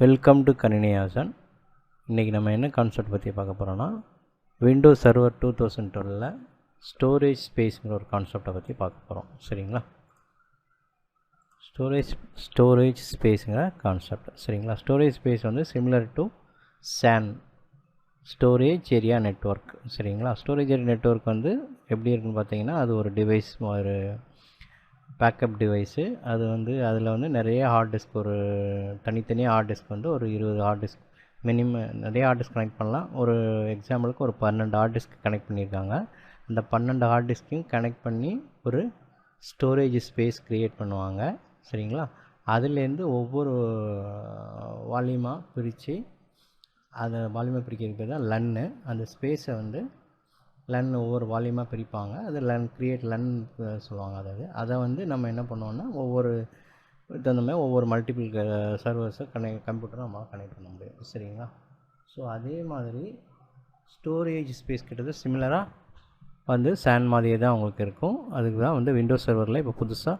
Welcome to கணினியாசன். இன்றைக்கி நம்ம என்ன கான்செப்ட் பற்றி பார்க்க போகிறோன்னா, விண்டோஸ் சர்வர் 2012 ஸ்டோரேஜ் ஸ்பேஸுங்கிற ஒரு கான்செப்டை பற்றி பார்க்க போகிறோம். சரிங்களா? ஸ்டோரேஜ் ஸ்பேஸுங்கிற கான்செப்ட். சரிங்களா? ஸ்டோரேஜ் ஸ்பேஸ் வந்து similar to SAN, storage area network. சரிங்களா? ஸ்டோரேஜ் ஏரியா நெட்வொர்க் வந்து எப்படி இருக்குன்னு பார்த்தீங்கன்னா, அது ஒரு டிவைஸ், ஒரு பேக்கப் டிவைஸு. அது வந்து அதில் வந்து நிறைய ஹார்ட் டிஸ்க், ஒரு தனித்தனியாக ஹார்ட் டிஸ்க் வந்து ஒரு 20 ஹார்ட் டிஸ்க் மினிமம், நிறைய ஹார்ட் டிஸ்க் கனெக்ட் பண்ணலாம். ஒரு எக்ஸாம்பிளுக்கு ஒரு 12 ஹார்ட் டிஸ்க் கனெக்ட் பண்ணியிருக்காங்க. அந்த 12 ஹார்ட் டிஸ்க்கையும் கனெக்ட் பண்ணி ஒரு ஸ்டோரேஜ் ஸ்பேஸ் க்ரியேட் பண்ணுவாங்க. சரிங்களா? அதுலேருந்து ஒவ்வொரு வால்யூமாக பிரித்து, அதை வால்யூமாக பிரிக்கிறதுக்கு பேர் தான் லன்னு. அந்த ஸ்பேஸை வந்து லன் ஒவ்வொரு வால்யூமாக பிரிப்பாங்க. அது லன் சொல்லுவாங்க. அதை வந்து நம்ம என்ன பண்ணுவோம்னா, ஒவ்வொரு தகுந்த மாதிரி ஒவ்வொரு மல்டிபிள் சர்வர்ஸை கம்ப்யூட்டரை நம்ம கனெக்ட் பண்ண முடியும். சரிங்களா? ஸோ அதே மாதிரி ஸ்டோரேஜ் ஸ்பேஸ் கிட்டத்தட்ட சிமிலராக வந்து SAN மாதிரியே தான் உங்களுக்கு இருக்கும். அதுக்கு தான் வந்து விண்டோஸ் சர்வரில் இப்போ புதுசாக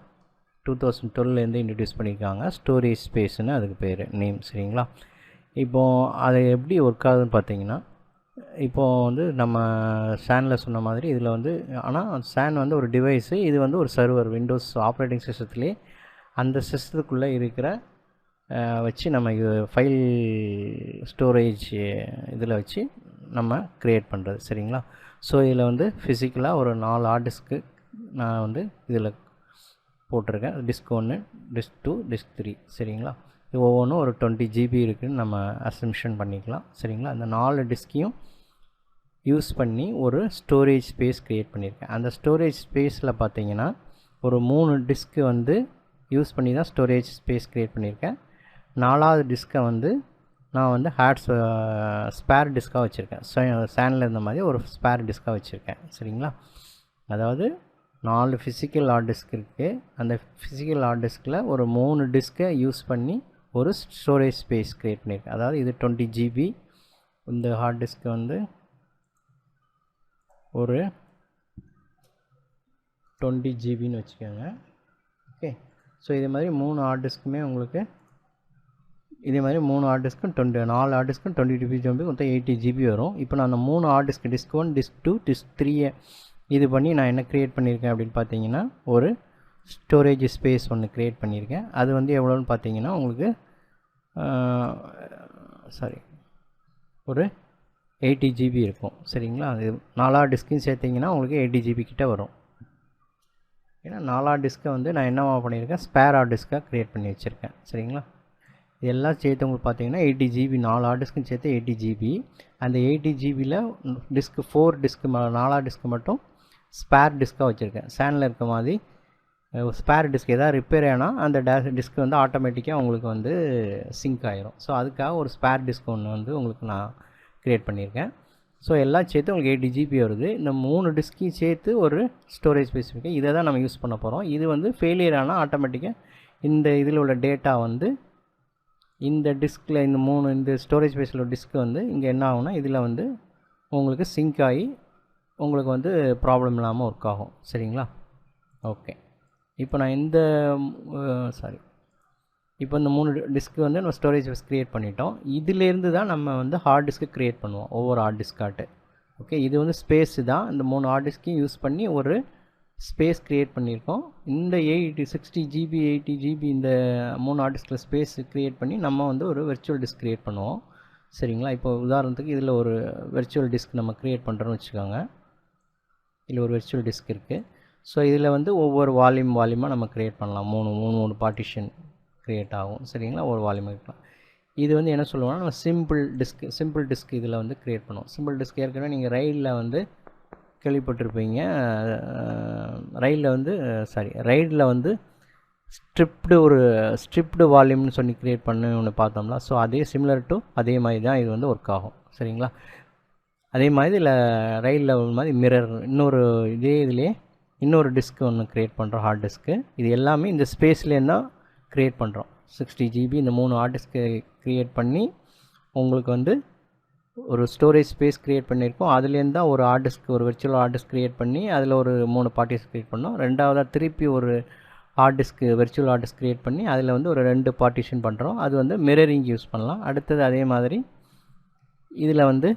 2012 இன்ட்ரடியூஸ் பண்ணியிருக்காங்க. ஸ்டோரேஜ் ஸ்பேஸ்னு அதுக்கு பேர், நேம். சரிங்களா? இப்போது அது எப்படி ஒர்க் ஆகுதுன்னு பார்த்தீங்கன்னா, இப்போது வந்து நம்ம SANல சொன்ன மாதிரி இதில் வந்து, ஆனால் SAN வந்து ஒரு டிவைஸு, இது வந்து ஒரு சர்வர். விண்டோஸ் ஆப்ரேட்டிங் சிஸ்டத்துலேயே அந்த சிஸ்டத்துக்குள்ளே இருக்கிற வச்சு நம்ம ஃபைல் ஸ்டோரேஜ் இதில் வச்சு நம்ம க்ரியேட் பண்ணுறது. சரிங்களா? ஸோ இதில் வந்து ஃபிசிக்கலாக ஒரு 4 ஹார்ட் டிஸ்க்கு நான் வந்து இதில் போட்டிருக்கேன். Disk 1, disk 2, disk 3. சரிங்களா? இது ஒவ்வொன்றும் ஒரு 20 GB இருக்குதுன்னு நம்ம அசம்ஷன் பண்ணிக்கலாம். சரிங்களா? அந்த 4 டிஸ்கையும் யூஸ் பண்ணி ஒரு ஸ்டோரேஜ் ஸ்பேஸ் க்ரியேட் பண்ணியிருக்கேன். அந்த ஸ்டோரேஜ் ஸ்பேஸில் பார்த்தீங்கன்னா ஒரு 3 டிஸ்க்கு வந்து யூஸ் பண்ணி தான் ஸ்டோரேஜ் ஸ்பேஸ் க்ரியேட் பண்ணியிருக்கேன். 4வது டிஸ்க்கை வந்து நான் வந்து ஸ்பேர் டிஸ்க்காக வச்சுருக்கேன். SANல இருந்த மாதிரி ஒரு ஸ்பேர் டிஸ்க்காக வச்சுருக்கேன். சரிங்களா? அதாவது 4 ஃபிசிக்கல் ஹார்ட் டிஸ்க் இருக்குது. அந்த ஃபிசிக்கல் ஹார்ட் டிஸ்கில் ஒரு 3 டிஸ்க்கை யூஸ் பண்ணி ஒரு ஸ்டோரேஜ் ஸ்பேஸ் க்ரியேட் பண்ணியிருக்கேன். அதாவது இது 20 GB. இந்த ஹார்ட் டிஸ்க்கு வந்து ஒரு 20 GBன்னு வச்சுக்கோங்க. ஓகே. ஸோ இதே மாதிரி 3 ஹார்ட் டிஸ்க்குமே உங்களுக்கு, இதே மாதிரி 3 ஹார்ட் டிஸ்க்கும் 4 ஹார்ட் டிஸ்க்கும் 20 GB மொத்தம் 80 GB வரும். இப்போ நான் அந்த 3 hard disk, disk 1, disk 2, disk 3 இது பண்ணி நான் என்ன க்ரியேட் பண்ணியிருக்கேன் அப்படின்னு பார்த்தீங்கன்னா, ஒரு ஸ்டோரேஜ் ஸ்பேஸ் ஒன்று க்ரியேட் பண்ணியிருக்கேன். அது வந்து எவ்வளோன்னு பார்த்தீங்கன்னா உங்களுக்கு ஒரு 80 GB இருக்கும். சரிங்களா? அது 4 டிஸ்க்கையும் சேர்த்திங்கன்னா உங்களுக்கு 80 GB கிட்ட வரும். ஏன்னா 4 டிஸ்க்கை வந்து நான் என்னவா பண்ணியிருக்கேன், ஸ்பேர் ஹார்ட் டிஸ்க்காக க்ரியேட் பண்ணி வச்சுருக்கேன். சரிங்களா? இதெல்லாம் சேர்த்து உங்களுக்கு பார்த்தீங்கன்னா 80 GB, 4 ஹார்ட் டிஸ்க்கும் சேர்த்து 80 GB. அந்த 80 GBயில் டிஸ்க்கு 4 டிஸ்க்கு 4 டிஸ்க்கு மட்டும் ஸ்பேர் டிஸ்க்காக வச்சுருக்கேன். SANல இருக்க மாதிரி ஸ்பேர் டிஸ்க் எதாவது ரிப்பேர் ஆனால் அந்த டிஸ்க் வந்து ஆட்டோமேட்டிக்காக உங்களுக்கு வந்து சிங்க் ஆகிரும். ஸோ அதுக்காக ஒரு ஸ்பேர் டிஸ்க் ஒன்று வந்து உங்களுக்கு நான் க்ரியேட் பண்ணியிருக்கேன். ஸோ எல்லாம் சேர்த்து உங்களுக்கு 80 GB வருது. இந்த 3 டிஸ்க்கையும் சேர்த்து ஒரு ஸ்டோரேஜ் ஸ்பேஸ் இருக்குது. இதை தான் நம்ம யூஸ் பண்ண போகிறோம். இது வந்து ஃபெயிலியர் ஆனால் ஆட்டோமேட்டிக்காக இந்த இதில் உள்ள டேட்டா வந்து இந்த டிஸ்கில், இந்த ஸ்டோரேஜ் ஸ்பேஸில் உள்ள டிஸ்க்கு வந்து இங்கே என்ன ஆகும்னா, இதில் வந்து உங்களுக்கு சிங்க் ஆகி உங்களுக்கு வந்து ப்ராப்ளம் இல்லாமல் ஒர்க் ஆகும். சரிங்களா? ஓகே. இப்போ நான் இப்போ இந்த 3 டிஸ்க்கு வந்து நம்ம ஸ்டோரேஜ் ஸ்பேஸ் க்ரியேட் பண்ணிட்டோம். இதிலேருந்து தான் நம்ம வந்து ஹார்ட் டிஸ்க்கு க்ரியேட் பண்ணுவோம், ஒவ்வொரு ஹார்ட் டிஸ்காட்டு. ஓகே. இது வந்து ஸ்பேஸு தான். இந்த 3 ஹார்ட் டிஸ்க்கையும் யூஸ் பண்ணி ஒரு ஸ்பேஸ் க்ரியேட் பண்ணியிருக்கோம். இந்த 60 GB 80 GB இந்த 3 ஹார்ட் டிஸ்கில் ஸ்பேஸ் க்ரியேட் பண்ணி நம்ம வந்து ஒரு வெர்ச்சுவல் டிஸ்க் க்ரியேட் பண்ணுவோம். சரிங்களா? இப்போ உதாரணத்துக்கு இதில் ஒரு வெர்ச்சுவல் டிஸ்க் நம்ம க்ரியேட் பண்ணுறோன்னு வச்சுக்கோங்க. இதில் ஒரு வெர்ச்சுவல் டிஸ்க் இருக்குது. ஸோ இதில் வந்து ஒவ்வொரு வால்யூமாக நம்ம க்ரியேட் பண்ணலாம். 3 பார்ட்டிஷன் க்ரியேட் ஆகும். சரிங்களா? ஒரு வால்யூம் இருக்கலாம். இது வந்து என்ன சொல்லுவோம்னா, நம்ம சிம்பிள் டிஸ்க் இதில் வந்து க்ரியேட் பண்ணுவோம். சிம்பிள் டிஸ்க் ஏற்கனவே நீங்கள் ரைடில் வந்து கேள்விப்பட்டிருப்பீங்க. ரைடில் வந்து ஸ்ட்ரிப்டு வால்யூம்னு சொல்லி க்ரியேட் பண்ணி ஒன்று பார்த்தோம்னா, ஸோ அதே சிமிலர் டு அதே மாதிரி தான் இது வந்து ஒர்க் ஆகும். சரிங்களா? அதே மாதிரி இதில் ரைடில் ஒரு மாதிரி மிரர், இதுலேயே இன்னொரு டிஸ்க் ஒன்று க்ரியேட் பண்ணுறோம், ஹார்ட் டிஸ்க்கு. இது எல்லாமே இந்த ஸ்பேஸ்லேருந்து தான் க்ரியேட் பண்ணுறோம். 60 GB இந்த 3 ஹார்ட் டிஸ்க்கு க்ரியேட் பண்ணி உங்களுக்கு வந்து ஒரு ஸ்டோரேஜ் ஸ்பேஸ் க்ரியேட் பண்ணியிருக்கோம். அதுலேருந்து தான் ஒரு வெர்ச்சுவல் ஹார்ட் டிஸ்க் க்ரியேட் பண்ணி அதில் ஒரு 3 பார்ட்டிஸ் க்ரியேட் பண்ணோம். ரெண்டாவதாக திருப்பி ஒரு hard disk virtual hard disk create பண்ணி அதில் வந்து ஒரு 2 பார்ட்டிஷன் பண்ணுறோம். அது வந்து மிரரிங் யூஸ் பண்ணலாம். அடுத்தது அதே மாதிரி இதில் வந்து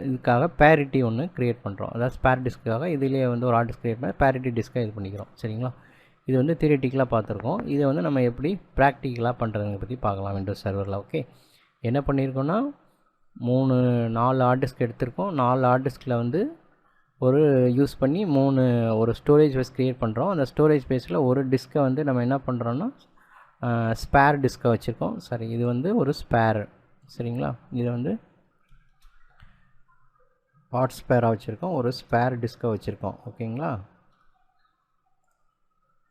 இதுக்காக பேரிட்டி ஒன்று க்ரியேட் பண்ணுறோம். அதாவது ஸ்பேர் டிஸ்க்காக இதிலேயே வந்து ஒரு ஹார்ட் டிஸ்க் க்ரியேட் பண்ணி பேரிட்டி டிஸ்க்காக இது பண்ணிக்கிறோம். சரிங்களா? இது வந்து தியரிட்டிக்கலாக பார்த்துருக்கோம். இதை வந்து நம்ம எப்படி ப்ராக்டிக்கலாக பண்ணுறதுங்க பற்றி பார்க்கலாம் விண்டோஸ் சர்வரில். ஓகே, என்ன பண்ணியிருக்கோன்னா 4 ஹார்ட் டிஸ்க் எடுத்திருக்கோம். 4 ஹார்ட் டிஸ்கில் வந்து ஒரு யூஸ் பண்ணி ஒரு ஸ்டோரேஜ் ஸ்பேஸ் க்ரியேட் பண்ணுறோம். அந்த ஸ்டோரேஜ் ஸ்பேஸில் ஒரு டிஸ்க்கை வந்து நம்ம என்ன பண்ணுறோன்னா ஸ்பேர் டிஸ்க்கை வச்சுருக்கோம். சரி, இது வந்து ஒரு ஸ்பேர். சரிங்களா? இதை வந்து ஹாட் ஸ்பேராக வச்சுருக்கோம், ஒரு ஸ்பேர் டிஸ்க்கை வச்சுருக்கோம். ஓகேங்களா?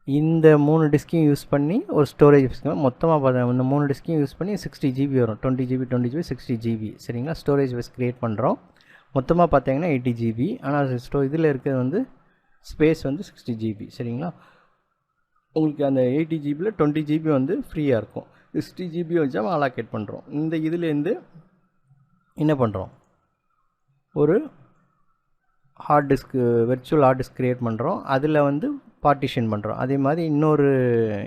இந்த 3 டிஸ்க்கையும் யூஸ் பண்ணி ஒரு ஸ்டோரேஜ் மொத்தமாக பார்த்தா இந்த 3 டிஸ்க்கையும் யூஸ் பண்ணி 60 GB வரும். 20 GB 60 GB. சரிங்களா? ஸ்டோரேஜ் ஸ்பேஸ் க்ரியேட் பண்ணுறோம். மொத்தமாக பார்த்தீங்கன்னா 80 GB. ஆனால் இதில் இருக்கிறது வந்து ஸ்பேஸ் வந்து 60 GB. சரிங்களா? உங்களுக்கு அந்த 80 GBயில் 20 GB வந்து ஃப்ரீயாக இருக்கும். 60 GB வச்சா அலோகேட் பண்ணுறோம். இந்த இதுலேருந்து என்ன பண்ணுறோம், ஒரு ஹார்ட் டிஸ்க்கு வெர்ச்சுவல் ஹார்ட் டிஸ்க் க்ரியேட் பண்ணுறோம். அதில் வந்து பார்ட்டிஷன் பண்ணுறோம். அதே மாதிரி இன்னொரு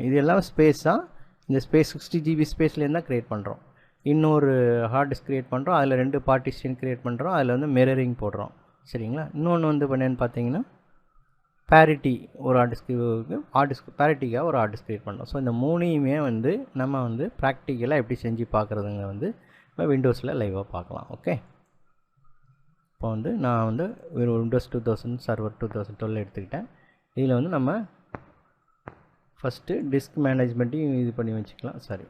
இது எல்லாம் ஸ்பேஸ் தான். இந்த ஸ்பேஸ் 60 GB ஸ்பேஸ்லேருந்து தான் க்ரியேட் பண்ணுறோம். இன்னொரு ஹார்ட் டிஸ்க் க்ரியேட் பண்ணுறோம். அதில் 2 பார்ட்டிஷன் க்ரியேட் பண்ணுறோம். அதில் வந்து மிரரிங் போடுறோம். சரிங்களா? இன்னொன்று வந்து என்னென்னு பார்த்தீங்கன்னா பேரிட்டி ஒரு ஹார்ட் டிஸ்க் பேரிட்டிக்காக ஒரு ஹார்ட் டிஸ்க் க்ரியேட் பண்ணுறோம். ஸோ இந்த 3யுமே வந்து நம்ம வந்து ப்ராக்டிக்கலாக எப்படி செஞ்சு பார்க்குறதுங்க வந்து நம்ம விண்டோஸில் லைவாக பார்க்கலாம். ஓகே, இப்போ வந்து நான் வந்து விண்டோஸ் 2000 சர்வர் 2012 எடுத்துக்கிட்டேன். இதில் வந்து நம்ம ஃபஸ்ட்டு டிஸ்க் மேனேஜ்மெண்ட்டையும் இது பண்ணி வச்சுக்கலாம். சரி,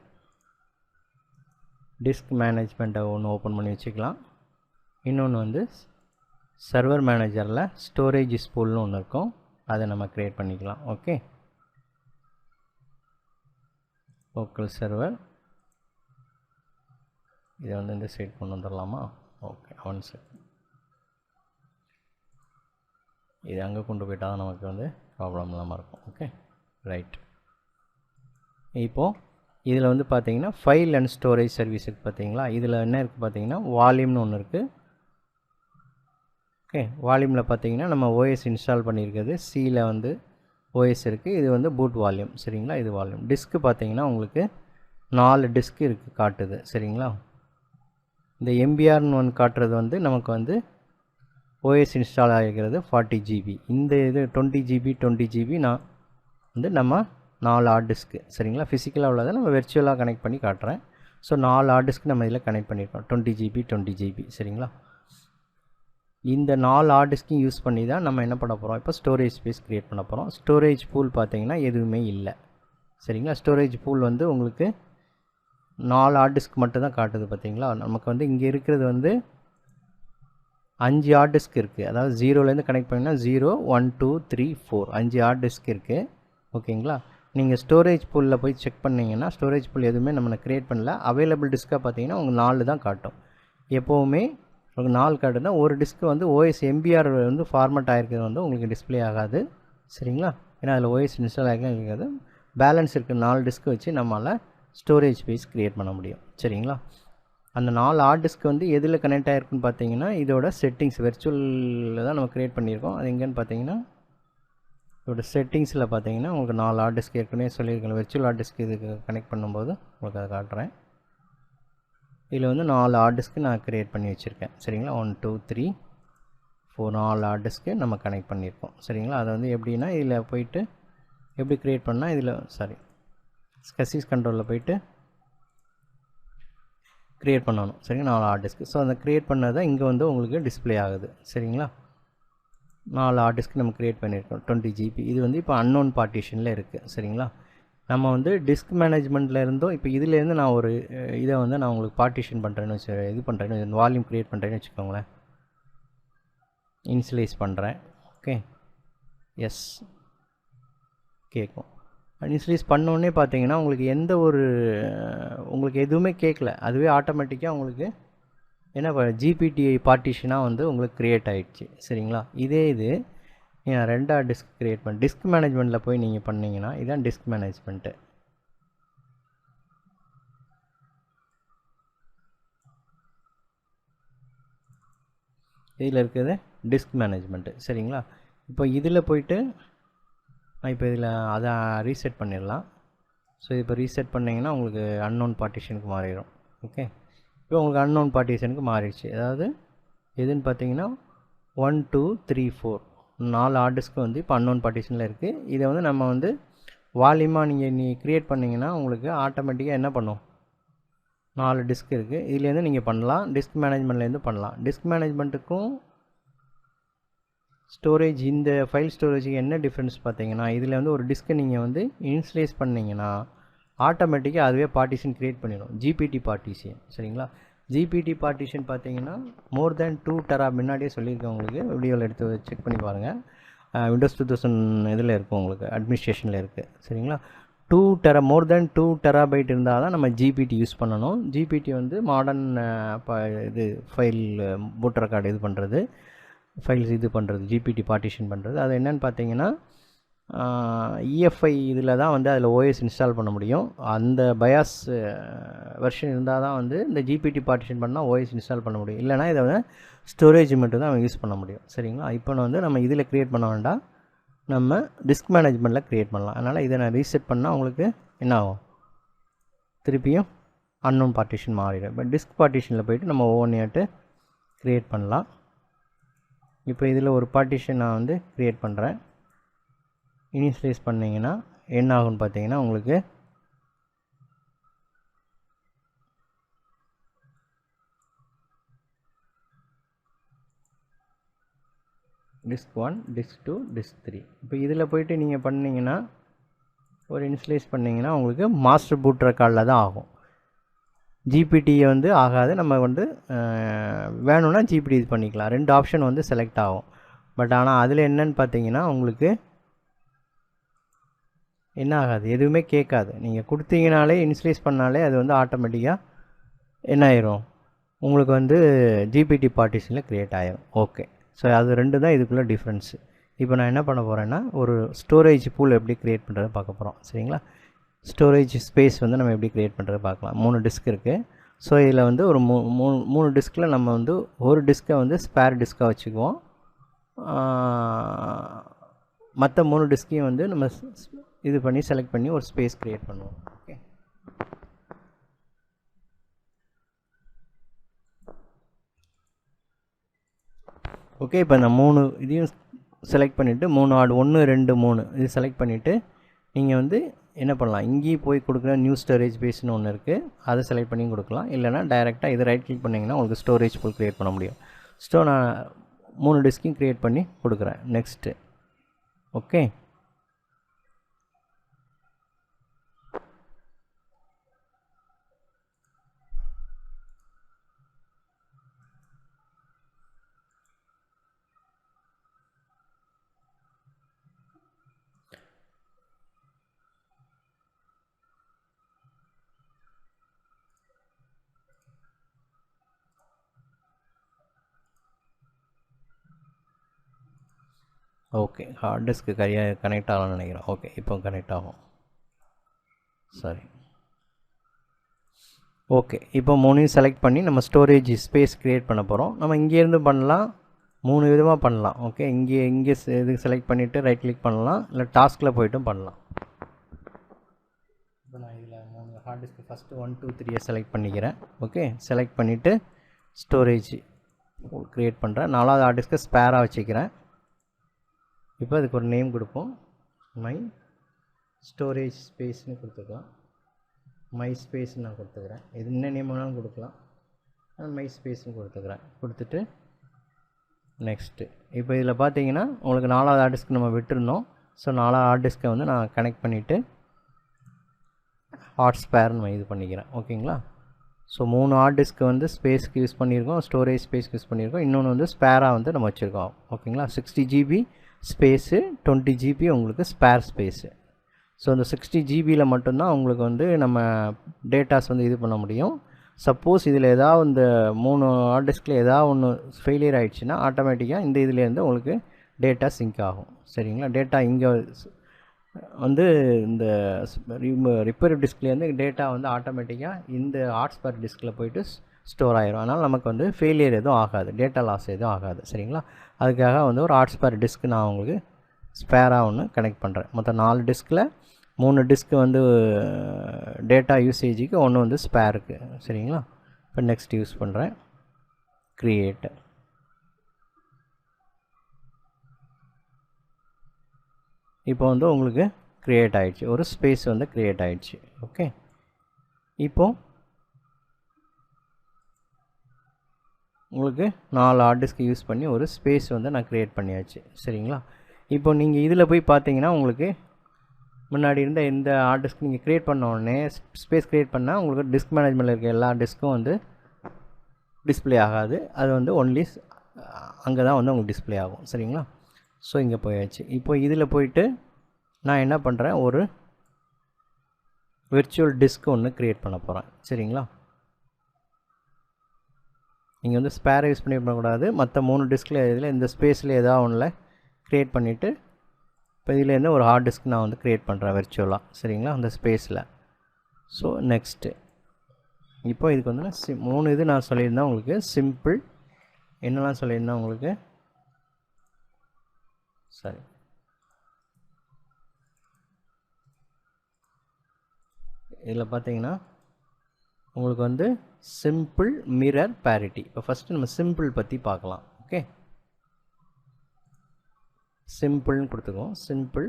டிஸ்க் மேனேஜ்மெண்ட்டை ஒன்று ஓப்பன் பண்ணி வச்சுக்கலாம். இன்னொன்று வந்து சர்வர் மேனேஜரில் ஸ்டோரேஜ் ஸ்பூல்னு ஒன்று இருக்கும், அதை நம்ம க்ரியேட் பண்ணிக்கலாம். ஓகே, லோக்கல் சர்வர் இதை வந்து இந்த சைட் கொண்டு வந்துடலாமா? Okay, 1 second. இது அங்கே கொண்டு போயிட்டால் தான் நமக்கு வந்து ப்ராப்ளம் இல்லாமல் இருக்கும். Okay, right. இப்போது இதில் வந்து பார்த்தீங்கன்னா ஃபைல் அண்ட் ஸ்டோரேஜ் சர்வீஸ் இருக்குது. பார்த்தீங்களா? இதில் என்ன இருக்குது பார்த்தீங்கன்னா வால்யூம்னு ஒன்று இருக்குது. ஓகே, வால்யூமில் பார்த்தீங்கன்னா நம்ம ஓஎஸ் இன்ஸ்டால் பண்ணியிருக்கிறது சியில் வந்து ஓஎஸ் இருக்குது. இது வந்து பூட் வால்யூம். சரிங்களா? இது வால்யூம். டிஸ்க்கு பார்த்தீங்கன்னா உங்களுக்கு 4 டிஸ்க்கு இருக்குது காட்டுது. சரிங்களா? இந்த எம்பிஆர்னு ஒன்று காட்டுறது வந்து நமக்கு வந்து ஓஎஸ் இன்ஸ்டால் ஆகிக்கிறது 40 GB. இந்த இது 20 GB நான் வந்து நம்ம 4 ஹார்ட் டிஸ்க்கு. சரிங்களா? ஃபிசிக்கலாக உள்ளதை நம்ம வெர்ச்சுவலாக கனெக்ட் பண்ணி காட்டுறேன். ஸோ 4 ஹார்ட் டிஸ்க்கு நம்ம இதில் கனெக்ட் பண்ணியிருக்கோம். 20 GB. சரிங்களா? இந்த 4 ஹார்ட் டிஸ்க்கையும் யூஸ் பண்ணி தான் நம்ம என்ன பண்ண போகிறோம், இப்போ ஸ்டோரேஜ் ஸ்பேஸ் க்ரியேட் பண்ண போகிறோம். ஸ்டோரேஜ் பூல் பார்த்தீங்கன்னா எதுவுமே இல்லை. சரிங்களா? ஸ்டோரேஜ் பூல் வந்து உங்களுக்கு 4 ஹார்ட் டிஸ்க் மட்டும் தான் காட்டுது. பார்த்தீங்களா? நமக்கு வந்து இங்கே இருக்கிறது வந்து 5 ஹார்ட் டிஸ்க் இருக்குது. அதாவது 0லேருந்து கனெக்ட் பண்ணிங்கன்னா 0 1 2 3 4 5 ஹார்ட் டிஸ்க் இருக்குது. ஓகேங்களா? நீங்கள் ஸ்டோரேஜ் பூலில் போய் செக் பண்ணிங்கன்னா ஸ்டோரேஜ் பூல் எதுவுமே நம்ம க்ரியேட் பண்ணல. அவைலபிள் டிஸ்க்காக பார்த்தீங்கன்னா உங்களுக்கு 4 தான் காட்டும். எப்போவுமே உங்களுக்கு 4 காட்டுனா ஒரு டிஸ்க்கு வந்து ஓஎஸ் எம்பிஆர் வந்து ஃபார்மேட் ஆகிருக்கிறது வந்து உங்களுக்கு டிஸ்பிளே ஆகாது. சரிங்களா? ஏன்னா அதில் ஓஎஸ் இன்ஸ்டால் ஆகிருக்காது. பேலன்ஸ் இருக்குது 4 டிஸ்க்கு வச்சு நம்மளால் ஸ்டோரேஜ் ஸ்பேஸ் க்ரியேட் பண்ண முடியும். சரிங்களா? அந்த 4 ஹார்ட் டிஸ்க் வந்து எதில் கனெக்ட் ஆகிருக்குன்னு பார்த்தீங்கன்னா இதோட செட்டிங்ஸ் வெர்ச்சுவலில் தான் நம்ம க்ரியேட் பண்ணியிருக்கோம். அது எங்கேன்னு பார்த்தீங்கன்னா இதோட செட்டிங்ஸில் பார்த்தீங்கன்னா உங்களுக்கு 4 ஹார்ட் டிஸ்க் ஏற்கனவே சொல்லியிருக்கேன். வெர்ச்சுவல் ஹார்ட் டிஸ்க் இதுக்கு கனெக்ட் பண்ணும்போது உங்களுக்கு அதை காட்டுறேன். இதில் வந்து 4 ஹார்ட் டிஸ்க்கு நான் க்ரியேட் பண்ணி வச்சுருக்கேன். சரிங்களா? 1 2 3 4 4 ஹார்ட் டிஸ்க்கு நம்ம கனெக்ட் பண்ணியிருக்கோம். சரிங்களா? அதை வந்து எப்படின்னா இதில் போயிட்டு எப்படி க்ரியேட் பண்ணால் இதில் ஸ்கசிஸ் கண்ட்ரோலில் போயிட்டு க்ரியேட் பண்ணணும். சரிங்களா? 4 ஹார்ட் டிஸ்க்கு. ஸோ அந்த க்ரியேட் பண்ணதை இங்கே வந்து உங்களுக்கு டிஸ்பிளே ஆகுது. சரிங்களா? 4 ஹார்ட் டிஸ்க்கு நம்ம க்ரியேட் பண்ணியிருக்கோம் 20 GB. இது வந்து இப்போ அன்னோன் பார்ட்டிஷனில் இருக்குது. சரிங்களா? நம்ம வந்து டிஸ்க் மேனேஜ்மெண்ட்டில் இருந்தோம். இப்போ இதிலேருந்து நான் ஒரு இதை வந்து நான் உங்களுக்கு பார்ட்டிஷன் பண்ணுறேன்னு இது பண்ணுறேன்னு வால்யூம் க்ரியேட் பண்ணுறேன்னு வச்சுக்கோங்களேன். இனிஷியலைஸ் பண்ணுறேன். ஓகே, எஸ் கேட்கும். இனிஷியலைஸ் பண்ணோடனே பார்த்தீங்கன்னா உங்களுக்கு எதுவுமே கேட்கல. அதுவே ஆட்டோமேட்டிக்காக உங்களுக்கு என்ன ஜிபிடிஐ பார்ட்டிஷனாக வந்து உங்களுக்கு க்ரியேட் ஆகிடுச்சு. சரிங்களா? இதே இது நீங்கள் 2 ஹார்ட் டிஸ்க் க்ரியேட் பண்ணி டிஸ்க் மேனேஜ்மெண்ட்டில் போய் நீங்கள் பண்ணிங்கன்னா இதுதான் டிஸ்க் மேனேஜ்மெண்ட்டு. இதில் இருக்கிறது டிஸ்க் மேனேஜ்மெண்ட்டு. சரிங்களா? இப்போ இதில் போயிட்டு இப்போ இதில் அதை ரீசெட் பண்ணிடலாம். ஸோ இப்போ ரீசெட் பண்ணிங்கன்னா உங்களுக்கு அன்னோன் பார்ட்டிஷனுக்கு மாறிடும். ஓகே, இப்போ உங்களுக்கு அன்னோன் பார்ட்டிஷனுக்கு மாறிடுச்சு. அதாவது எதுன்னு பார்த்தீங்கன்னா 1 2 3 4 4 ஹார்ட் டிஸ்க்கு வந்து இப்போ அன்னோன் பார்ட்டிஷனில் இருக்குது. இதை வந்து நம்ம வந்து வால்யூமாக நீங்கள் க்ரியேட் பண்ணிங்கன்னா உங்களுக்கு ஆட்டோமேட்டிக்காக என்ன பண்ணும், 4 டிஸ்க் இருக்குது. இதுலேருந்து நீங்கள் பண்ணலாம், டிஸ்க் மேனேஜ்மெண்ட்லேருந்து பண்ணலாம். டிஸ்க் மேனேஜ்மெண்ட்டுக்கும் ஸ்டோரேஜ், இந்த ஃபைல் ஸ்டோரேஜுக்கு என்ன டிஃப்ரென்ஸ் பார்த்தீங்கன்னா, இதில் வந்து ஒரு டிஸ்க்கை நீங்கள் வந்து இன்ஸ்டலேஸ் பண்ணிங்கன்னா ஆட்டோமேட்டிக்காக அதுவே பார்ட்டிஷன் க்ரியேட் பண்ணிடும், ஜிபிடி பார்ட்டிஷன். சரிங்களா, ஜிபிடி பார்ட்டிஷன் பார்த்தீங்கன்னா மோர் தேன் 2 டெரா, முன்னாடியே சொல்லியிருக்கேன் உங்களுக்கு, வீடியோவில் எடுத்து செக் பண்ணி பாருங்கள். விண்டோஸ் 2000 இதில் இருக்கும், உங்களுக்கு அட்மினிஸ்ட்ரேஷனில் இருக்குது. சரிங்களா, 2 டெரா, மோர் தேன் 2 டெராபைட் இருந்தால் தான் நம்ம ஜிபிடி யூஸ் பண்ணணும். ஜிபிடி வந்து மாடர்ன் இது ஃபைல் பூட் ரெக்கார்டு இது பண்ணுறது, ஃபைல்ஸ் இது பண்ணுறது, ஜிபிடி பார்ட்டிஷன் பண்ணுறது. அது என்னென்னு பார்த்தீங்கன்னா இஎஃப்ஐ இதில் தான் வந்து அதில் ஓஎஸ் இன்ஸ்டால் பண்ண முடியும். அந்த பயாஸ் வெர்ஷன் இருந்தால் தான் வந்து இந்த ஜிபிடி பார்ட்டிஷன் பண்ணால் ஓஎஸ் இன்ஸ்டால் பண்ண முடியும். இல்லைனா இதை வந்து ஸ்டோரேஜ் மட்டும் தான் யூஸ் பண்ண முடியும். சரிங்களா, இப்போ வந்து நம்ம இதில் க்ரியேட் பண்ண வேண்டாம், நம்ம டிஸ்க் மேனேஜ்மெண்ட்டில் க்ரியேட் பண்ணலாம். அதனால் இதை நான் ரீசெட் பண்ணால் உங்களுக்கு என்ன ஆகும், திருப்பியும் அன்னோன் பார்ட்டிஷன் மாறிடும். இப்போ டிஸ்க் பார்ட்டிஷனில் போய்ட்டு நம்ம ஒவ்வொன்றையாட்டு க்ரியேட் பண்ணலாம். இப்போ இதில் ஒரு பார்ட்டிஷன் நான் வந்து க்ரியேட் பண்ணுறேன். இனிஷியலைஸ் பண்ணிங்கன்னா என்ன ஆகும்னு பார்த்தீங்கன்னா உங்களுக்கு டிஸ்க் 1, டிஸ்க் 2, டிஸ்க் 3. இப்போ இதில் போய்ட்டு நீங்கள் பண்ணிங்கன்னா, ஒரு இனிஷியலைஸ் பண்ணிங்கன்னா உங்களுக்கு மாஸ்டர் பூட் ரெக்கார்டில் தான் ஆகும், ஜிபிடியை வந்து ஆகாது. நம்ம வந்து வேணும்னா ஜிபிடி இது பண்ணிக்கலாம், 2 ஆப்ஷன் வந்து செலக்ட் ஆகும். பட் ஆனால் அதில் என்னன்னு பார்த்தீங்கன்னா உங்களுக்கு என்ன ஆகாது, எதுவுமே கேட்காது. நீங்கள் கொடுத்தீங்கனாலே, இன்ஸ்டலேஸ் பண்ணாலே அது வந்து ஆட்டோமேட்டிக்காக என்ன ஆயிரும், உங்களுக்கு வந்து ஜிபிடி பார்ட்டிஷனில் க்ரியேட் ஆகிரும். ஓகே, ஸோ அது 2 தான் இதுக்குள்ளே டிஃப்ரென்ஸு. இப்போ நான் என்ன பண்ண போகிறேன்னா, ஒரு ஸ்டோரேஜ் பூல் எப்படி க்ரியேட் பண்ணுறது பார்க்க போகிறோம். சரிங்களா, ஸ்டோரேஜ் ஸ்பேஸ் வந்து நம்ம எப்படி க்ரியேட் பண்ணுறது பார்க்கலாம். 3 டிஸ்க் இருக்குது. ஸோ இதில் வந்து ஒரு 3 டிஸ்கில் நம்ம வந்து ஒரு டிஸ்க்கை வந்து ஸ்பேர் டிஸ்க்காக வச்சுக்குவோம். மற்ற 3 டிஸ்க்கையும் வந்து நம்ம இது பண்ணி செலக்ட் பண்ணி ஒரு ஸ்பேஸ் க்ரியேட் பண்ணுவோம். Okay, okay. இப்போ இந்த 3 இதையும் செலக்ட் பண்ணிவிட்டு 3 ஆட் 1 2 3 இது செலக்ட் பண்ணிவிட்டு நீங்கள் வந்து என்ன பண்ணலாம், இங்கேயும் போய் கொடுக்குற நியூ ஸ்டோரேஜ் பேஸ்னு ஒன்று இருக்குது, அதை செலக்ட் பண்ணி கொடுக்கலாம். இல்லைனா டைரெக்டாக இது ரைட் கிளிக் பண்ணிங்கன்னா உங்களுக்கு ஸ்டோரேஜ் பூல் க்ரியேட் பண்ண முடியும். ஸோ நான் 3 டிஸ்க்கையும் க்ரியேட் பண்ணி கொடுக்குறேன். Next okay, okay. Hard disk connect ஆகலாம்னு நினைக்கிறேன். ஓகே, இப்போ கனெக்ட் ஆகும். சரி, ஓகே. இப்போ 3 செலக்ட் பண்ணி நம்ம ஸ்டோரேஜ் ஸ்பேஸ் க்ரியேட் பண்ண போகிறோம். நம்ம இங்கேருந்து பண்ணலாம், 3 விதமாக பண்ணலாம். ஓகே, இங்கே இது செலக்ட் பண்ணிவிட்டு ரைட் கிளிக் பண்ணலாம், இல்லை டாஸ்கில் போய்ட்டும் பண்ணலாம். இப்போ நான் இதில் 3 ஹார்ட் டிஸ்க்கு ஃபஸ்ட்டு 1 2 3 செலக்ட் பண்ணிக்கிறேன். ஓகே, செலக்ட் பண்ணிவிட்டு ஸ்டோரேஜ் க்ரியேட் பண்ணுறேன். 4வது ஹார்ட் டிஸ்க்கை ஸ்பேராக வச்சுக்கிறேன். இப்போ அதுக்கு ஒரு நேம் கொடுப்போம், மை ஸ்டோரேஜ் ஸ்பேஸ்னு கொடுத்துக்கலாம். மை ஸ்பேஸ்ன்னு நான் கொடுத்துக்கிறேன். இது என்ன நேம் வேணாலும் கொடுக்கலாம், மை ஸ்பேஸ்ன்னு கொடுத்துக்கிறேன். கொடுத்துட்டு நெக்ஸ்ட்டு. இப்போ இதில் பார்த்தீங்கன்னா உங்களுக்கு 4வது ஹார்ட் டிஸ்க் நம்ம விட்டுருந்தோம். ஸோ 4வது ஹார்ட் டிஸ்க்கை வந்து நான் கனெக்ட் பண்ணிவிட்டு ஹாட் ஸ்பேர்னு இது பண்ணிக்கிறேன். ஓகேங்களா, ஸோ 3 ஹார்ட் டிஸ்க்கு வந்து ஸ்பேஸ்க்கு யூஸ் பண்ணியிருக்கோம், ஸ்டோரேஜ் ஸ்பேஸ்க்கு யூஸ் பண்ணியிருக்கோம். இன்னொன்று வந்து ஸ்பேராக வந்து நம்ம வச்சுருக்கோம். ஓகேங்களா, 60 GB ஸ்பேஸு, 20 GB உங்களுக்கு ஸ்பேர் ஸ்பேஸு. ஸோ இந்த 60 GBயில் மட்டும்தான் உங்களுக்கு வந்து நம்ம டேட்டாஸ் வந்து இது பண்ண முடியும். சப்போஸ் இதில் ஏதாவது இந்த 3 ஹார்ட் டிஸ்கில் ஏதாவது ஒன்று ஃபெயிலியர் ஆகிடுச்சுன்னா ஆட்டோமேட்டிக்காக இந்த இதுலேருந்து உங்களுக்கு டேட்டா சிங்க் ஆகும். சரிங்களா, டேட்டா இங்கே வந்து இந்த ரிப்பேர் டிஸ்க்லேருந்து டேட்டா வந்து ஆட்டோமேட்டிக்காக இந்த ஹாட்ஸ்பார் டிஸ்கில் போய்ட்டு ஸ்டோர் ஆகிரும். அதனால் நமக்கு வந்து ஃபெயிலியர் எதுவும் ஆகாது, டேட்டா லாஸ் எதுவும் ஆகாது. சரிங்களா, அதுக்காக வந்து ஒரு ஹாட்ஸ்பார் டிஸ்க் நான் உங்களுக்கு ஸ்பேராக ஒன்று கனெக்ட் பண்ணுறேன். மொத்தம் 4 டிஸ்கில் 3 டிஸ்க்கு வந்து டேட்டா யூசேஜுக்கு, ஒன்று வந்து ஸ்பேருக்கு. சரிங்களா? இப்போ நெக்ஸ்ட் யூஸ் பண்ணுறேன், க்ரியேட். இப்போ வந்து உங்களுக்கு க்ரியேட் ஆகிடுச்சு, ஒரு ஸ்பேஸ் வந்து க்ரியேட் ஆகிடுச்சு. ஓகே, இப்போது உங்களுக்கு 4 ஹார்ட் டிஸ்க் யூஸ் பண்ணி ஒரு ஸ்பேஸ் வந்து நான் க்ரியேட் பண்ணியாச்சு. சரிங்களா? இப்போ நீங்கள் இதில் போய் பார்த்தீங்கன்னா உங்களுக்கு முன்னாடி இருந்த இந்த ஹார்ட் டிஸ்க் நீங்கள் க்ரியேட் பண்ண உடனே ஸ்பேஸ் க்ரியேட் பண்ணால் உங்களுக்கு டிஸ்க் மேனேஜ்மெண்ட்டில் இருக்க எல்லா டிஸ்க்கும் வந்து டிஸ்பிளே ஆகாது. அது வந்து ஒன்லி அங்கே தான் வந்து உங்களுக்கு டிஸ்பிளே ஆகும். சரிங்களா? ஸோ இங்கே போயாச்சு. இப்போ இதில் போயிட்டு நான் என்ன பண்ணுறேன், ஒரு விர்ச்சுவல் டிஸ்க் ஒன்று க்ரியேட் பண்ண போகிறேன். சரிங்களா? நீங்கள் வந்து ஸ்பேரை யூஸ் பண்ணி பண்ணக்கூடாது. மற்ற 3 டிஸ்கில் இதில் இந்த ஸ்பேஸில் ஏதாவது ஒன்றில் க்ரியேட் பண்ணிவிட்டு, இப்போ இதுலேருந்து ஒரு ஹார்ட் டிஸ்க் நான் வந்து க்ரியேட் பண்ணுறேன் விர்ச்சுவலாக. சரிங்களா? அந்த ஸ்பேஸில். ஸோ நெக்ஸ்ட்டு இப்போ இதுக்கு வந்து நான் 3 இது நான் சொல்லியிருந்தேன் உங்களுக்கு. சிம்பிள் என்னெல்லாம் சொல்லியிருந்தேன் உங்களுக்கு, சரி, இதில் பார்த்தீங்கன்னா உங்களுக்கு வந்து சிம்பிள், மிரர், பேரிட்டி. இப்போ ஃபஸ்ட்டு நம்ம சிம்பிள் பற்றி பார்க்கலாம். ஓகே, சிம்பிள்னு கொடுத்துக்குவோம். Simple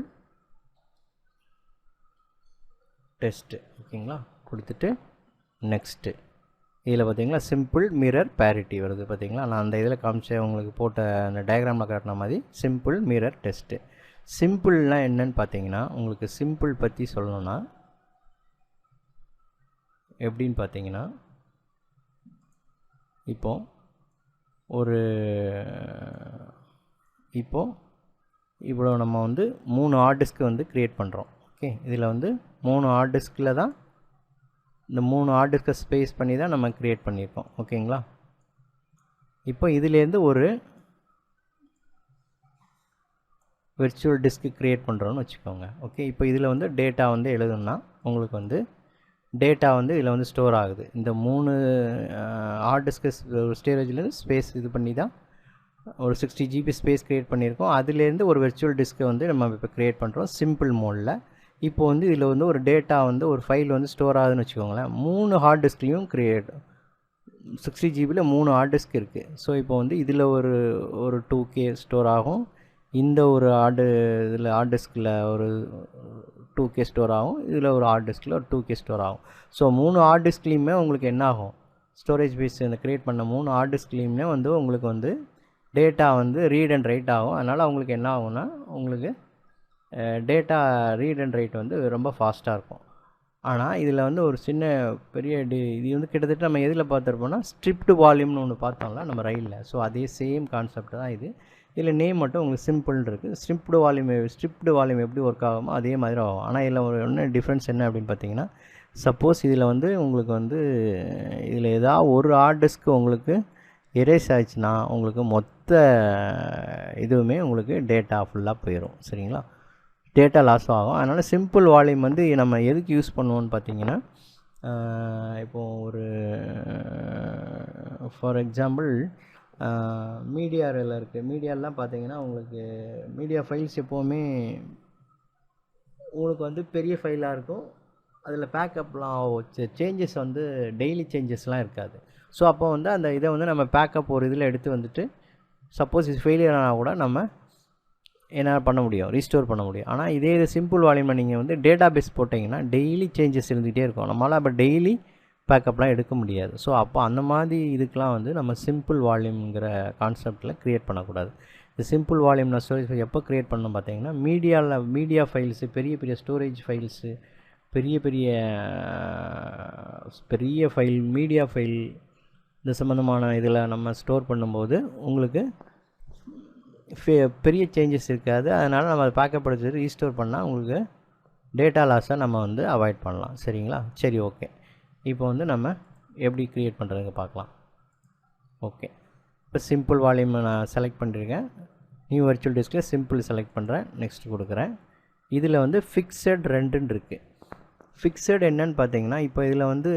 test. ஓகேங்களா? கொடுத்துட்டு நெக்ஸ்ட்டு இதில் பார்த்தீங்களா சிம்பிள், மிரர், பேரிட்டி வருது. பார்த்தீங்களா? நான் அந்த இதில் காமிச்சேன் உங்களுக்கு, போட்ட அந்த டயக்ராமில் காட்டின மாதிரி சிம்பிள், மிரர், டெஸ்ட்டு. சிம்பிள்னால் என்னன்னு பார்த்தீங்கன்னா, உங்களுக்கு சிம்பிள் பற்றி சொல்லணும்னா எப்படின்னு பார்த்தீங்கன்னா, இவ்வளோ நம்ம வந்து 3 ஹார்ட் டிஸ்க்கு வந்து க்ரியேட் பண்ணுறோம். ஓகே, இதில் வந்து 3 ஹார்ட் டிஸ்கில் தான், இந்த 3 ஹார்ட் டிஸ்கை ஸ்பேஸ் பண்ணி தான் நம்ம க்ரியேட் பண்ணியிருக்கோம். ஓகேங்களா? இப்போ இதிலேருந்து ஒரு விர்ச்சுவல் டிஸ்க்கு க்ரியேட் பண்ணுறோன்னு வச்சுக்கோங்க. ஓகே, இப்போ இதில் வந்து டேட்டா வந்து எழுதணும்னா உங்களுக்கு வந்து டேட்டா வந்து இதில் வந்து ஸ்டோர் ஆகுது. இந்த 3 ஹார்ட் டிஸ்க்கு ஸ்டோரேஜ்லேருந்து ஸ்பேஸ் இது பண்ணி தான் ஒரு 60 GB ஸ்பேஸ் க்ரியேட் பண்ணியிருக்கோம். அதுலேருந்து ஒரு விர்ச்சுவல் டிஸ்க்கை வந்து நம்ம இப்போ க்ரியேட் பண்ணுறோம் சிம்பிள் மோடில். இப்போ வந்து இதில் வந்து ஒரு டேட்டா வந்து ஒரு ஃபைல் வந்து ஸ்டோர் ஆகுதுன்னு வச்சுக்கோங்களேன். 3 ஹார்ட் டிஸ்க்லேயும் 60 GBயில் 3 ஹார்ட் டிஸ்க் இருக்குது. ஸோ இப்போ வந்து இதில் ஒரு 2K ஸ்டோர் ஆகும், இந்த ஒரு இதில் ஹார்ட் டிஸ்கில் ஒரு 2K ஸ்டோர் ஆகும், இதில் ஒரு ஹார்ட் டிஸ்கில் ஒரு 2K ஸ்டோர் ஆகும். ஸோ 3 ஹார்ட் டிஸ்க்லேயுமே உங்களுக்கு என்ன ஆகும், ஸ்டோரேஜ் பேஸ் இந்த க்ரியேட் பண்ண 3 ஹார்ட் டிஸ்க்லேயுமே வந்து உங்களுக்கு வந்து டேட்டா வந்து ரீட் அண்ட் ரைட் ஆகும். அதனால் உங்களுக்கு என்ன ஆகும்னா, உங்களுக்கு டேட்டா ரீட் அண்ட் ரைட் வந்து ரொம்ப ஃபாஸ்ட்டாக இருக்கும். ஆனால் இதில் வந்து ஒரு சின்ன பெரிய இது வந்து கிட்டத்தட்ட நம்ம எதில் பார்த்துருப்போம்னா ஸ்ட்ரிப்டு வால்யூம்னு ஒன்று பார்த்தோம்ல நம்ம ரயிலில். ஸோ அதே சேம் கான்செப்ட் தான் இது. இதில் நேம் மட்டும் உங்களுக்கு சிம்பிள்னு இருக்குது. ஸ்ட்ரிப்டு வால்யூம் எப்படி ஒர்க் ஆகுமோ அதே மாதிரி ஆகும். ஆனால் இதில் ஒன்று டிஃப்ரென்ஸ் என்ன அப்படின்னு பார்த்தீங்கன்னா, சப்போஸ் இதில் வந்து உங்களுக்கு வந்து இதில் ஏதாவது ஒரு ஹார்ட் டிஸ்க்கு உங்களுக்கு எரேஸ் ஆயிடுச்சுன்னா உங்களுக்கு மொத்த இதுவுமே உங்களுக்கு டேட்டா ஃபுல்லாக போயிடும். சரிங்களா? டேட்டா லாஸ் ஆகும். அதனால் சிம்பிள் வால்யூம் வந்து நம்ம எதுக்கு யூஸ் பண்ணுவோன்னு பார்த்தீங்கன்னா, இப்போது ஒரு ஃபார் எக்ஸாம்பிள் மீடியாவில் இருக்குது. மீடியாலாம் பார்த்தீங்கன்னா உங்களுக்கு மீடியா ஃபைல்ஸ் எப்போவுமே உங்களுக்கு வந்து பெரிய ஃபைலாக இருக்கும். அதில் பேக்கப்லாம் சேஞ்சஸ் வந்து டெய்லி சேஞ்சஸ்லாம் இருக்காது. ஸோ அப்போ வந்து அந்த இதை வந்து நம்ம பேக்கப் ஒரு இதில் எடுத்து வந்துட்டு சப்போஸ் இது ஃபெயிலியர் ஆனால் கூட நம்ம என்ன பண்ண முடியும், ரீஸ்டோர் பண்ண முடியும். ஆனால் இதே இது சிம்பிள் வால்யூமில் நீங்கள் வந்து டேட்டா பேஸ் போட்டிங்கன்னா டெய்லி சேஞ்சஸ் இருந்துகிட்டே இருக்கும். நம்மளால் அப்போ டெய்லி பேக்கப்லாம் எடுக்க முடியாது. ஸோ அப்போ அந்த மாதிரி இதுக்கெலாம் வந்து நம்ம சிம்பிள் வால்யூம்ங்கிற கான்செப்டில் க்ரியேட் பண்ணக்கூடாது. இந்த சிம்பிள் வால்யூம் நான் ஸ்டோரேஜ் எப்போ க்ரியேட் பண்ணணும் பார்த்தீங்கன்னா, மீடியா ஃபைல்ஸு, பெரிய ஸ்டோரேஜ் ஃபைல்ஸு, பெரிய ஃபைல், மீடியா ஃபைல் இந்த சம்மந்தமான இதில் நம்ம ஸ்டோர் பண்ணும்போது உங்களுக்கு பெரிய சேஞ்சஸ் இருக்காது. அதனால் நம்ம அதை பேக்கப் எடுத்து ரீஸ்டோர் பண்ணால் உங்களுக்கு டேட்டா லாஸை நம்ம வந்து அவாய்ட் பண்ணலாம். சரிங்களா? சரி, ஓகே. இப்போ வந்து நம்ம எப்படி க்ரியேட் பண்ணுறதுங்க பார்க்கலாம். ஓகே, இப்போ சிம்பிள் வால்யூம் நான் செலக்ட் பண்ணியிருக்கேன். நியூ வர்ச்சுவல் டிஸ்கில் சிம்பிள் செலக்ட் பண்ணுறேன், நெக்ஸ்ட் கொடுக்குறேன். இதில் வந்து ஃபிக்ஸட் 2ன்னு இருக்குது. ஃபிக்ஸட் என்னன்னு பார்த்தீங்கன்னா, இப்போ இதில் வந்து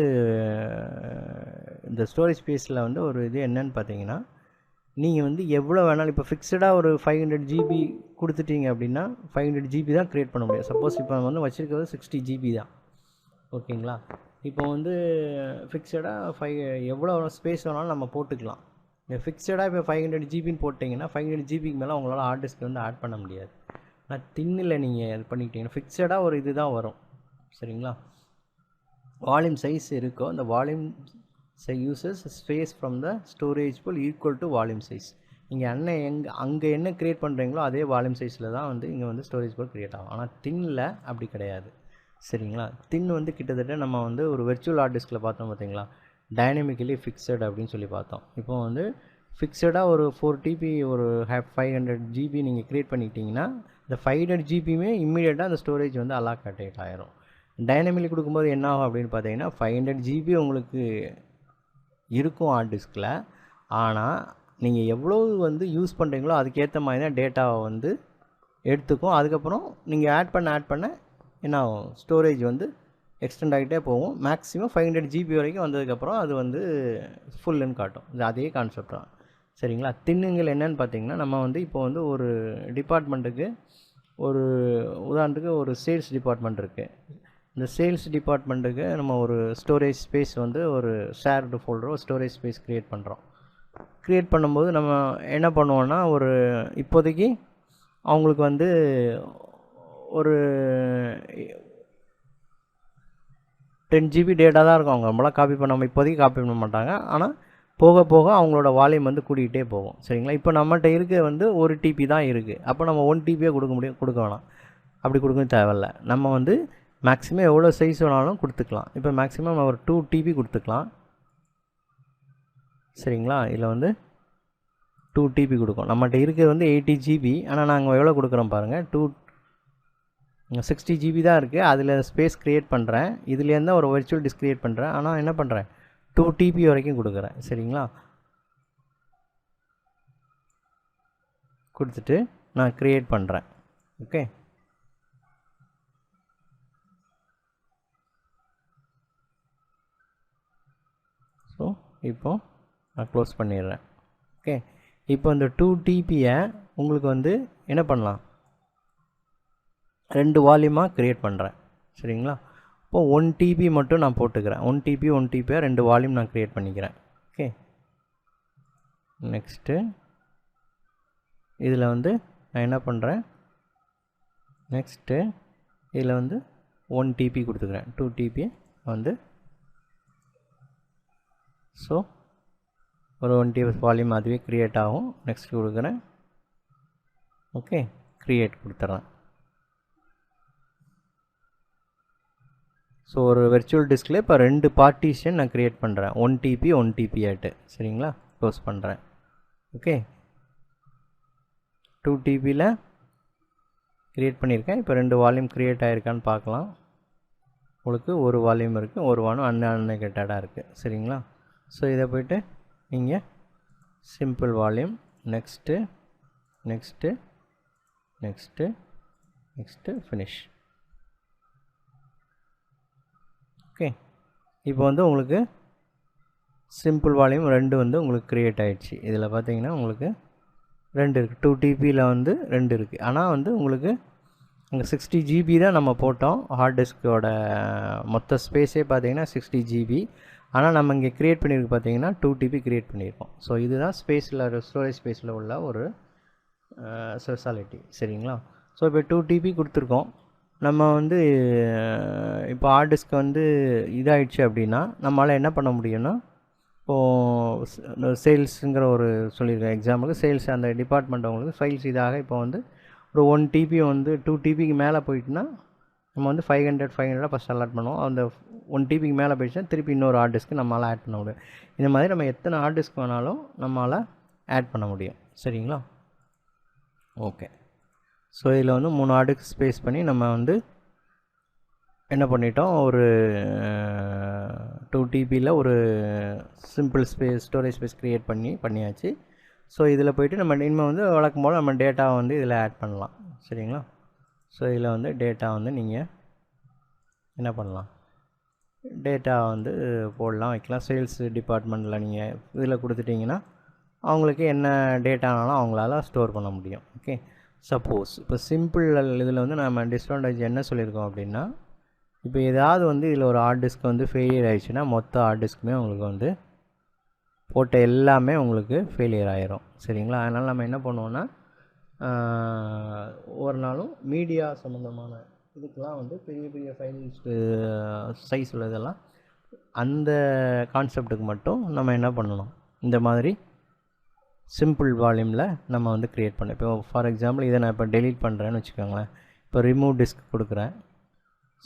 இந்த ஸ்டோரேஜ் ஸ்பேஸில் வந்து ஒரு இது என்னன்னு பார்த்தீங்கன்னா, நீங்கள் வந்து எவ்வளோ வேணாலும் இப்போ ஃபிக்ஸடாக ஒரு 500 GB கொடுத்துட்டீங்க அப்படின்னா 500 GB தான் க்ரியேட் பண்ண முடியும். சப்போஸ் இப்போ நம்ம வந்து வச்சுருக்கிறது 60 GB தான். ஓகேங்களா? இப்போ வந்து ஃபிக்ஸடாக எவ்வளோ ஸ்பேஸ் வேணாலும் நம்ம போட்டுக்கலாம். ஃபிக்ஸடாக இப்போ 500 ஜிபின்னு போட்டிங்கன்னா 500 ஜிபிக்கு மேலே உங்களால் ஹார்ட் டிஸ்க் வந்து ஆட் பண்ண முடியாது. ஆனால் தின்னில் நீங்கள் இது பண்ணிக்கிட்டீங்கன்னா ஃபிக்ஸடாக ஒரு இது தான் வரும். சரிங்களா? வால்யூம் சைஸ் இருக்கோ அந்த volume uses space from the storage pool equal to volume size. நீங்கள் அங்கே என்ன க்ரியேட் பண்ணுறீங்களோ அதே வால்யூம் சைஸில் தான் வந்து இங்கே வந்து ஸ்டோரேஜ் pool க்ரியேட் ஆகும். ஆனால் தின்னில் அப்படி கிடையாது. சரிங்களா? தின் வந்து கிட்டத்தட்ட நம்ம வந்து ஒரு வெர்ச்சுவல் ஹார்ட் டிஸ்கில் பார்த்தோம் பார்த்தீங்களா, டைனமிக்கலி ஃபிக்ஸட் அப்படின்னு சொல்லி பார்த்தோம். இப்போ வந்து ஃபிக்ஸடாக ஒரு 4 TB ஒரு 500 GB நீங்கள் க்ரியேட் பண்ணிக்கிட்டிங்கன்னா இந்த 500 GBயுமே இம்மீடியட்டாக அந்த ஸ்டோரேஜ் வந்து அலோகேட் ஆயிரும். டைனமிக்கலி கொடுக்கும்போது என்ன ஆகும் அப்படின்னு பார்த்தீங்கன்னா 500 GB உங்களுக்கு இருக்கும் ஹார்ட் டிஸ்கில். ஆனால் நீங்கள் எவ்வளோ வந்து யூஸ் பண்ணுறீங்களோ அதுக்கேற்ற மாதிரி தான் டேட்டாவை வந்து எடுத்துக்கும். அதுக்கப்புறம் நீங்கள் ஆட் பண்ண என்ன ஆகும், ஸ்டோரேஜ் வந்து எக்ஸ்டெண்ட் ஆகிட்டே போகும். மேக்ஸிமம் 500 GB வரைக்கும் வந்ததுக்கப்புறம் அது வந்து ஃபுல்லுன்னு காட்டும். இது அதே கான்செப்ட் தான். சரிங்களா? தின்னுங்கள் என்னென்னு பார்த்தீங்கன்னா நம்ம வந்து இப்போ வந்து ஒரு டிபார்ட்மெண்ட்டுக்கு ஒரு உதாரணத்துக்கு ஒரு சேல்ஸ் டிபார்ட்மெண்ட் இருக்குது. இந்த சேல்ஸ் டிபார்ட்மெண்ட்டுக்கு நம்ம ஒரு ஸ்டோரேஜ் ஸ்பேஸ் வந்து ஒரு ஷேர்டு ஃபோல்டரோ ஸ்டோரேஜ் ஸ்பேஸ் க்ரியேட் பண்ணுறோம். க்ரியேட் பண்ணும்போது நம்ம என்ன பண்ணுவோன்னா ஒரு இப்போதைக்கு அவங்களுக்கு வந்து ஒரு 10 GB டேட்டா தான் இருக்கும். அவங்க நம்மளாம் காப்பி பண்ண இப்போதைக்கு காப்பி பண்ண மாட்டாங்க. ஆனால் போக போக அவங்களோட வால்யூம் வந்து கூட்டிகிட்டே போகும். சரிங்களா? இப்போ நம்மகிட்ட இருக்க வந்து 1 TB தான் இருக்குது. அப்போ நம்ம 1 TBயே கொடுக்க வேணாம். அப்படி கொடுக்க தேவையில்ல. நம்ம வந்து மேக்ஸிமம் எவ்வளோ சைஸ் வேணாலும் கொடுத்துக்கலாம். இப்போ மேக்ஸிமம் ஒரு 2 TB கொடுத்துக்கலாம். சரிங்களா? இதில் வந்து 2 TB கொடுக்கும். நம்மகிட்ட இருக்கிறது வந்து 80 GB. ஆனால் நாங்கள் எவ்வளோ கொடுக்குறோம் பாருங்கள், 60 GB தான் இருக்குது. அதில் ஸ்பேஸ் க்ரியேட் பண்ணுறேன். இதுலேருந்து தான் ஒரு வெர்ச்சுவல் டிஸ்க் க்ரியேட் பண்ணுறேன். ஆனால் என்ன பண்ணுறேன், 2 TB வரைக்கும் கொடுக்குறேன். சரிங்களா? கொடுத்துட்டு நான் க்ரியேட் பண்ணுறேன். ஓகே. ஸோ இப்போது நான் க்ளோஸ் பண்ணிடுறேன். ஓகே. இப்போ இந்த 2 TBயை உங்களுக்கு வந்து என்ன பண்ணலாம், 2 வால்யூமாக க்ரியேட் பண்ணுறேன். சரிங்களா? இப்போது 1 TB மட்டும் நான் போட்டுக்கிறேன். 1 TB 2 வால்யூம் நான் க்ரியேட் பண்ணிக்கிறேன். ஓகே. நெக்ஸ்ட்டு இதில் வந்து நான் என்ன பண்ணுறேன், நெக்ஸ்ட்டு இதில் வந்து 1 TB கொடுத்துக்கிறேன். 2 TB வந்து ஸோ ஒரு 1 TB வால்யூம் அதுவே க்ரியேட் ஆகும். நெக்ஸ்ட் கொடுக்குறேன். ஓகே. க்ரியேட் கொடுத்துட்றேன். ஸோ ஒரு வெர்ச்சுவல் டிஸ்கில் இப்போ 2 பார்ட்டிஷன் நான் க்ரியேட் பண்ணுறேன். 1 TB 1 TB ஆகிட்டு. சரிங்களா? க்ளோஸ் பண்ணுறேன். ஓகே. 2 TBயில் க்ரியேட் பண்ணியிருக்கேன். இப்போ 2 வால்யூம் க்ரியேட் ஆகிருக்கான்னு பார்க்கலாம். உங்களுக்கு ஒரு வால்யூம் இருக்குது, ஒரு வால்யூம் அன்அன்னிகேட்டடாக இருக்குது. சரிங்களா? ஸோ இதை போய்ட்டு நீங்கள் simple volume next next next next finish. Okay. இப்போ வந்து உங்களுக்கு சிம்பிள் வால்யூம் 2 வந்து உங்களுக்கு க்ரியேட் ஆகிடுச்சு. இதில் பார்த்தீங்கன்னா உங்களுக்கு 2 இருக்குது. 2 TBயில் வந்து 2 இருக்குது. ஆனால் வந்து உங்களுக்கு அங்கே 60 GB தான் நம்ம போட்டோம். ஹார்ட் டிஸ்கோட மொத்த ஸ்பேஸே பார்த்தீங்கன்னா 60 GB. ஆனால் நம்ம இங்கே க்ரியேட் பண்ணியிருக்கு பார்த்தீங்கன்னா 2 TB க்ரியேட் பண்ணியிருக்கோம். ஸோ இதுதான் ஸ்டோரேஜ் ஸ்பேஸில் உள்ள ஒரு ஸ்பெஷாலிட்டி. சரிங்களா? ஸோ இப்போ 2 TB கொடுத்துருக்கோம். நம்ம வந்து இப்போ ஹார்ட் டிஸ்க் வந்து இதாகிடுச்சு அப்படின்னா நம்மளால் என்ன பண்ண முடியும்னா, இப்போது சேல்ஸுங்கிற ஒரு சொல்லியிருக்கேன் எக்ஸாம்பிளுக்கு, சேல்ஸ் அந்த டிபார்ட்மெண்ட் அவங்களுக்கு ஃபைல்ஸ் இதாக இப்போ வந்து ஒரு 1 TB வந்து 2 TBக்கு மேலே போயிட்டுனா நம்ம வந்து 500 ஃபஸ்ட் அலாட் பண்ணுவோம். அந்த 1 TBக்கு மேலே போயிடுச்சுன்னா திருப்பி இன்னொரு ஹார்ட் டிஸ்க்கு நம்மளால் ஆட் பண்ண முடியும். இந்த மாதிரி நம்ம எத்தனை ஹார்ட் டிஸ்க் வேணாலும் நம்மளால் ஆட் பண்ண முடியும். சரிங்களா? ஓகே. ஸோ இதில் வந்து 3 ஹார்ட் டிஸ்க் ஸ்பேஸ் பண்ணி நம்ம வந்து என்ன பண்ணிட்டோம், ஒரு 2 TBயில் ஒரு சிம்பிள் ஸ்டோரேஜ் ஸ்பேஸ் க்ரியேட் பண்ணியாச்சு. ஸோ இதில் போய்ட்டு நம்ம இனிமேல் வந்து வழக்கம் போல் நம்ம டேட்டாவை வந்து இதில் ஆட் பண்ணலாம். சரிங்களா? ஸோ இதில் வந்து டேட்டா வந்து நீங்கள் என்ன பண்ணலாம், டேட்டா வந்து போடலாம், வைக்கலாம். சேல்ஸ் டிபார்ட்மெண்ட்டில் நீங்கள் இதில் கொடுத்துட்டிங்கன்னா அவங்களுக்கு என்ன டேட்டானாலும் அவங்களால ஸ்டோர் பண்ண முடியும். ஓகே, சப்போஸ் இப்போ சிம்பிள் இதில் வந்து நம்ம டிஸ்அட்வான்டேஜ் என்ன சொல்லியிருக்கோம் அப்படின்னா, இப்போ ஏதாவது வந்து இதில் ஒரு ஹார்ட் டிஸ்க் வந்து ஃபெயிலியர் ஆகிடுச்சுன்னா மொத்த ஹார்ட் டிஸ்க்குமே உங்களுக்கு வந்து போட்ட எல்லாமே உங்களுக்கு ஃபெயிலியர் ஆகிரும். சரிங்களா? அதனால் நம்ம என்ன பண்ணுவோன்னா, ஒவ்வொரு நாளும் மீடியா சம்மந்தமான இதுக்கெலாம் வந்து பெரிய பெரிய ஃபைல்ஸு சைஸ் உள்ளதெல்லாம் அந்த கான்செப்டுக்கு மட்டும் நம்ம என்ன பண்ணணும், இந்த மாதிரி சிம்பிள் வால்யூமில் நம்ம வந்து க்ரியேட் பண்ணோம். இப்போ ஃபார் எக்ஸாம்பிள் இதை நான் இப்போ டெலீட் பண்ணுறேன்னு வச்சுக்கோங்களேன். இப்போ ரிமூவ் டிஸ்க் கொடுக்குறேன்.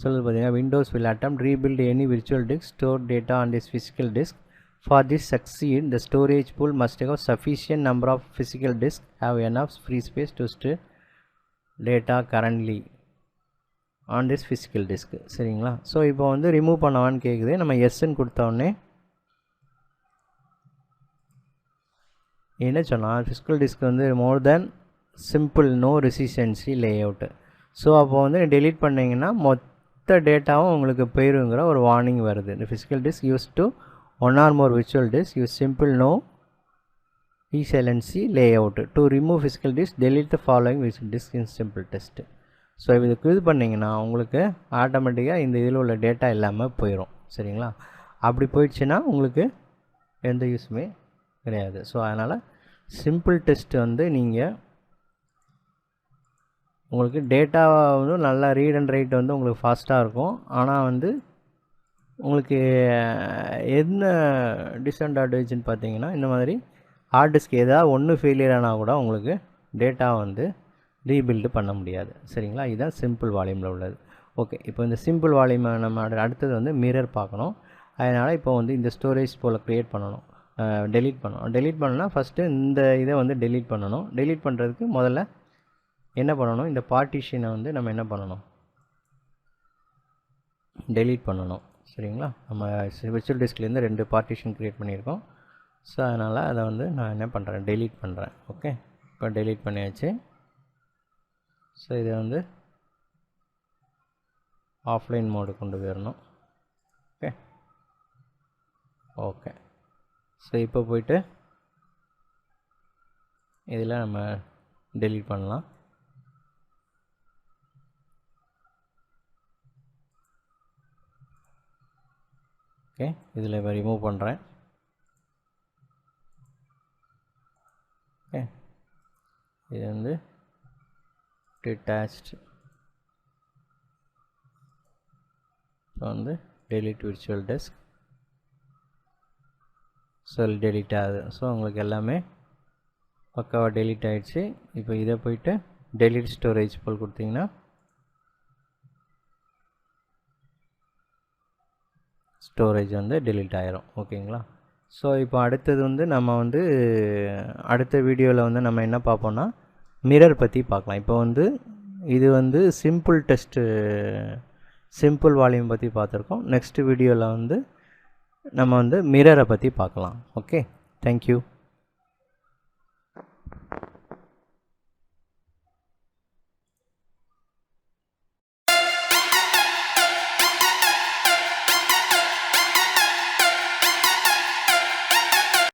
சொல்லுது பார்த்தீங்கன்னா, Windows will attempt rebuild any virtual disk stored data on this physical disk. For this succeed, the storage pool must have sufficient number of physical disks have enough free space to store data currently on this physical disk. சரிங்களா? So இப்போ வந்து remove பண்ணவான்னு கேட்குது. நம்ம எஸ்ன்னு கொடுத்தோடனே என்ன சொன்னால், physical disk வந்து மோர் தேன் சிம்பிள் நோ ரெசிஸ்டன்சி லே அவுட்டு. ஸோ அப்போ வந்து டெலீட் பண்ணிங்கன்னா மொத்த டேட்டாவும் உங்களுக்கு போயிருங்கிற ஒரு வார்னிங் வருது. இந்த physical disk use to one or more virtual disk use simple no resiliency layout to remove physical disk delete the following virtual disk in simple test. So இதுக்கு இது பண்ணிங்கன்னா உங்களுக்கு ஆட்டோமேட்டிக்காக இந்த இதில் உள்ள டேட்டா இல்லாமல் போயிடும். சரிங்களா? அப்படி போயிடுச்சுன்னா உங்களுக்கு எந்த யூஸுமே கிடையாது. ஸோ அதனால் சிம்பிள் டெஸ்ட் வந்து நீங்கள் உங்களுக்கு டேட்டா வந்து நல்லா ரீட் அண்ட் ரைட் வந்து உங்களுக்கு ஃபாஸ்ட்டாக இருக்கும். ஆனால் வந்து உங்களுக்கு என்ன டிஸ்அட்வான்டேஜ்னு பார்த்தீங்கன்னா, இந்த மாதிரி ஹார்ட் டிஸ்க் ஏதாவது ஒன்று ஃபெயிலியர் ஆனால் கூட உங்களுக்கு டேட்டா வந்து ரீபில்டு பண்ண முடியாது. சரிங்களா? இதுதான் சிம்பிள் வால்யூமில் உள்ளது. ஓகே, இப்போ இந்த சிம்பிள் வால்யூமை நம்ம அடுத்தது வந்து மிரர் பார்க்கணும். அதனால் இப்போ வந்து இந்த ஸ்டோரேஜ் போல் க்ரியேட் பண்ணணும், டெலீட் பண்ணணும். டெலீட் பண்ணணும்னா ஃபஸ்ட்டு இந்த இதை வந்து டெலீட் பண்ணணும். டெலீட் பண்ணுறதுக்கு முதல்ல என்ன பண்ணணும், இந்த பார்ட்டிஷனை வந்து நம்ம என்ன பண்ணணும், டெலீட் பண்ணணும். சரிங்களா? நம்ம விர்ச்சுவல் டிஸ்க்லேருந்து 2 பார்ட்டிஷன் க்ரியேட் பண்ணியிருக்கோம். ஸோ அதனால் அதை வந்து நான் என்ன பண்ணுறேன், டெலீட் பண்ணுறேன். ஓகே, இப்போ டெலீட் பண்ணியாச்சு. ஸோ இதை வந்து ஆஃப்லைன் மோடு கொண்டு போயிடணும். ஓகே ஓகே ஸோ இப்போ போய்ட்டு இதில் நம்ம டெலீட் பண்ணலாம். ஓகே, இதில் இப்போ ரிமூவ் பண்ணுறேன். ஓகே, இது வந்து டிட்டாச்ட். இப்போ வந்து delete virtual desk. So delete ஆகுது. ஸோ உங்களுக்கு எல்லாமே பக்காவாக டெலீட் ஆகிடுச்சு. இப்போ இதை போய்ட்டு டெலீட் ஸ்டோரேஜ் போல் கொடுத்தீங்கன்னா ஸ்டோரேஜ் வந்து டெலீட் ஆகிரும். ஓகேங்களா? ஸோ இப்போ அடுத்தது வந்து நம்ம வந்து அடுத்த வீடியோவில் வந்து நம்ம என்ன பார்ப்போம்னா, மிரர் பற்றி பார்க்கலாம். இப்போ வந்து இது வந்து சிம்பிள் டெஸ்ட்டு, சிம்பிள் வால்யூம் பற்றி பார்த்துருக்கோம். நெக்ஸ்ட் வீடியோவில் வந்து நம்ம வந்து மிரரை பற்றி பார்க்கலாம். Okay, thank you.